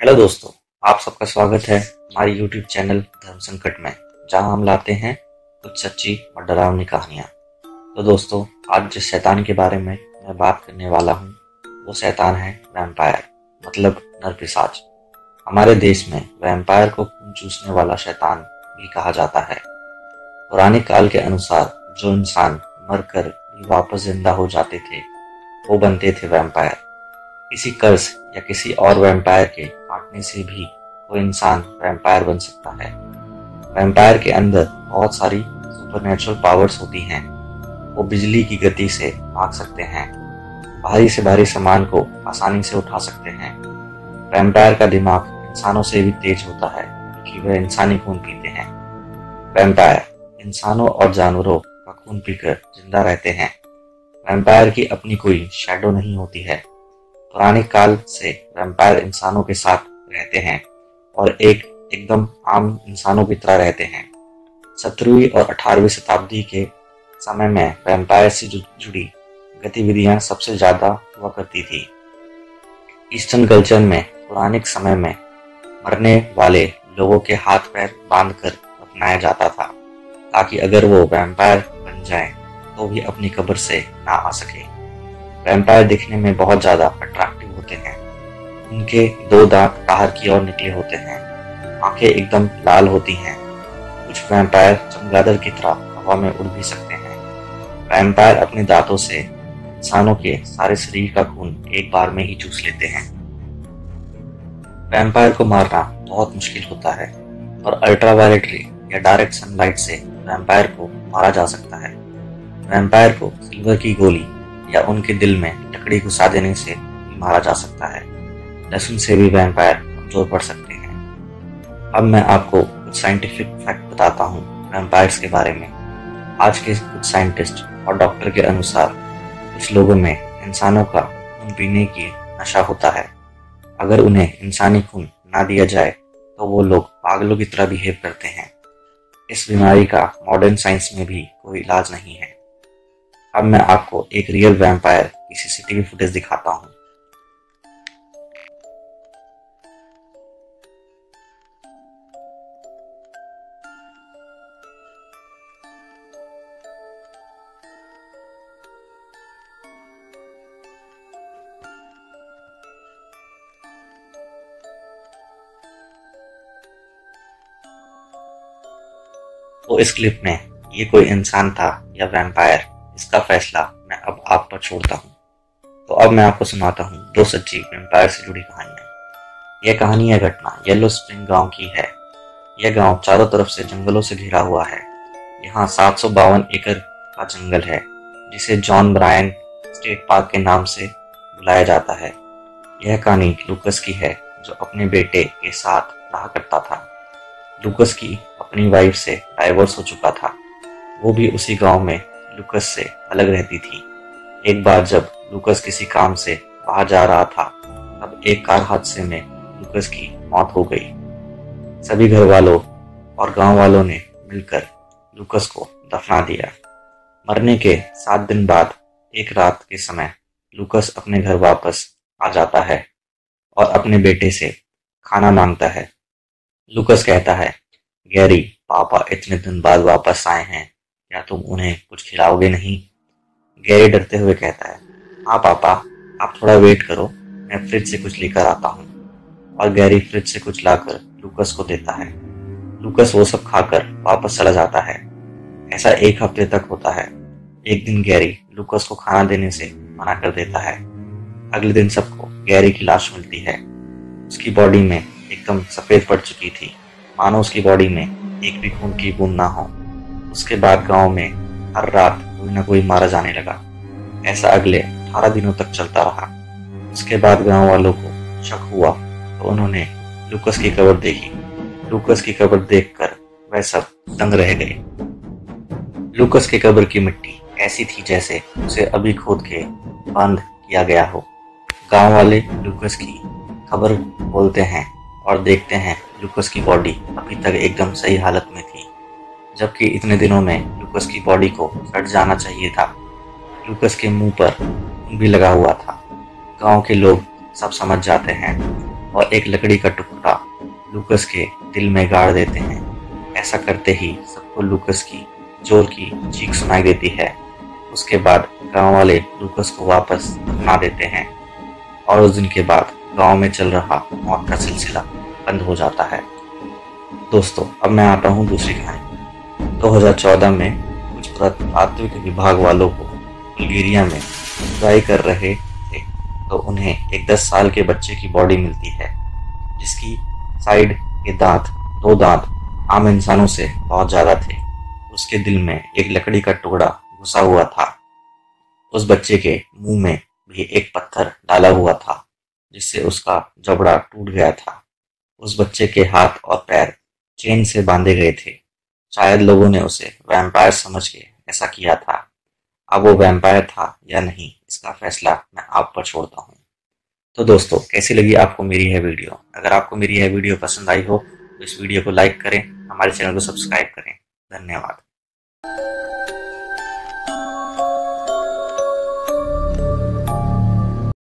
Hello दोस्तों, आप सबका स्वागत है हमारी YouTube चैनल धर्म संकट में, जहां हम लाते हैं कुछ सच्ची और डरावनी कहानियां। तो दोस्तों, आज जिस शैतान के बारे में मैं बात करने वाला हूं, वो शैतान है वैम्पायर, मतलब नरपिशाच। हमारे देश में वैम्पायर को खून चूसने वाला शैतान भी कहा जाता है। पुराने काल के अनुसार जो इंसान मरकर भी वापस जिंदा हो जाते थे, वो बनते थे वैम्पायर। किसी कर्स या किसी और वैम्पायर के काटने से भी कोई इंसान वैम्पायर बन सकता है। वैम्पायर के अंदर बहुत सारी सुपरनेचुरल पावर्स होती हैं। वो बिजली की गति से भाग सकते हैं, भारी से भारी सामान को आसानी से उठा सकते हैं। वैम्पायर का दिमाग इंसानों से भी तेज होता है क्योंकि वह इंसानी खून पीते हैं। वैम्पायर इंसानों और जानवरों का खून पीकर जिंदा रहते हैं। वैम्पायर की अपनी कोई शैडो नहीं होती है। पुराने काल से वैम्पायर इंसानों के साथ रहते हैं और एकदम आम इंसानों की तरह रहते हैं। 17वीं और 18वीं शताब्दी के समय में वैम्पायर से जुड़ी गतिविधियां सबसे ज्यादा हुआ करती थी। ईस्टर्न कल्चर में पौराणिक समय में मरने वाले लोगों के हाथ पैर बांधकर दफनाया जाता था, ताकि अगर वो वैम्पायर बन जाएं तो भी अपनी कब्र से ना आ सके। वैम्पायर दिखने में बहुत ज्यादा अट्रैक्टिव होते हैं। उनके 2 दांत बाहर की ओर निकले होते हैं, आंखें एकदम लाल होती हैं। कुछ वैम्पायर चमगादड़ की तरह हवा में उड़ भी सकते हैं। वैम्पायर अपने दांतों से इंसानों के सारे शरीर का खून एक बार में ही चूस लेते हैं। वैम्पायर को मारना बहुत मुश्किल होता है और अल्ट्रावायलेट रे या डायरेक्ट सनलाइट से वैम्पायर को मारा जा सकता है। वैम्पायर को सिल्वर की गोली या उनके दिल में लकड़ी घुसा देने से भी मारा जा सकता है। लहसुन से भी वैम्पायर कमजोर पड़ सकते हैं। अब मैं आपको कुछ साइंटिफिक फैक्ट बताता हूँ वैम्पायर्स के बारे में। आज के कुछ साइंटिस्ट और डॉक्टर के अनुसार कुछ लोगों में इंसानों का खून पीने की नशा होता है। अगर उन्हें इंसानी खून ना दिया जाए तो वो लोग पागलों की तरह बिहेव करते हैं। इस बीमारी का मॉडर्न साइंस में भी कोई इलाज नहीं है। अब मैं आपको एक रियल वैम्पायर की सीसीटीवी फुटेज दिखाता हूँ। तो इस क्लिप में ये कोई इंसान था या वैम्पायर, इसका फैसला मैं अब आप पर छोड़ता हूँ। तो अब मैं आपको सुनाता हूँ 2 सच्ची वैम्पायर से जुड़ी कहानियां। यह कहानी या घटना येलो स्प्रिंग गांव की है। यह गांव चारों तरफ से जंगलों से घिरा हुआ है। यहाँ 752 एकड़ का जंगल है, जिसे जॉन ब्रायन स्टेट पार्क के नाम से बुलाया जाता है। यह कहानी लूकस की है, जो अपने बेटे के साथ रहा करता था। लूकस की अपनी वाइफ से डाइवोर्स हो चुका था। वो भी उसी गांव में लूकस से अलग रहती थी। एक बार जब लूकस किसी काम से बाहर जा रहा था, तब एक कार हादसे में लूकस की मौत हो गई। सभी घर वालों और गांव वालों ने मिलकर लूकस को दफना दिया। मरने के 7 दिन बाद एक रात के समय लूकस अपने घर वापस आ जाता है और अपने बेटे से खाना मांगता है। लूकस कहता है, गैरी, पापा इतने दिन बाद वापस आए हैं, क्या तुम उन्हें कुछ खिलाओगे नहीं? गैरी डरते हुए कहता है, हाँ पापा, आप थोड़ा वेट करो, मैं फ्रिज से कुछ लेकर आता हूँ। और गैरी फ्रिज से कुछ लाकर लूकस को देता है। लूकस वो सब खाकर वापस चला जाता है। ऐसा 1 हफ्ते तक होता है। एक दिन गैरी लूकस को खाना देने से मना कर देता है। अगले दिन सबको गैरी की लाश मिलती है। उसकी बॉडी में एकदम सफेद पड़ चुकी थी, मानो उसकी बॉडी में एक भी खून की बूंद ना हो। उसके बाद गांव में हर रात कोई ना कोई मारा जाने लगा। ऐसा अगले 18 दिनों तक चलता रहा। उसके बाद गांव वालों को शक हुआ तो उन्होंने लूकस की कब्र देखी। लूकस की कब्र देखकर वह सब दंग रह गए। लूकस की कब्र की मिट्टी ऐसी थी जैसे उसे अभी खोद के बंद किया गया हो। गांव वाले लूकस की कब्र खोलते हैं और देखते हैं लूकस की बॉडी अभी तक एकदम सही हालत में थी, जबकि इतने दिनों में लूकस की बॉडी को सड़ जाना चाहिए था। लूकस के मुंह पर खून भी लगा हुआ था। गांव के लोग सब समझ जाते हैं और एक लकड़ी का टुकड़ा लूकस के दिल में गाड़ देते हैं। ऐसा करते ही सबको लूकस की जोर की चीख सुनाई देती है। उसके बाद गांव वाले लूकस को वापस दफना देते हैं और उस दिन के बाद गांव में चल रहा मौत का सिलसिला बंद हो जाता है। दोस्तों, अब मैं आता हूँ दूसरी कहानी। 2014 में कुछ पुरातत्व विभाग वालों को बुल्गारिया में खुदाई कर रहे थे तो उन्हें एक 10 साल के बच्चे की बॉडी मिलती है जिसकी साइड के दांत 2 दांत आम इंसानों से बहुत ज्यादा थे। उसके दिल में एक लकड़ी का टुकड़ा घुसा हुआ था। उस बच्चे के मुंह में भी एक पत्थर डाला हुआ था जिससे उसका जबड़ा टूट गया था। उस बच्चे के हाथ और पैर चेन से बांधे गए थे। शायद लोगों ने उसे वैम्पायर समझ के ऐसा किया था। अब वो वैम्पायर था या नहीं, इसका फैसला मैं आप पर छोड़ता हूँ। तो दोस्तों, कैसी लगी आपको मेरी यह वीडियो? अगर आपको मेरी यह वीडियो पसंद आई हो तो इस वीडियो को लाइक करें, हमारे चैनल को सब्सक्राइब करें। धन्यवाद।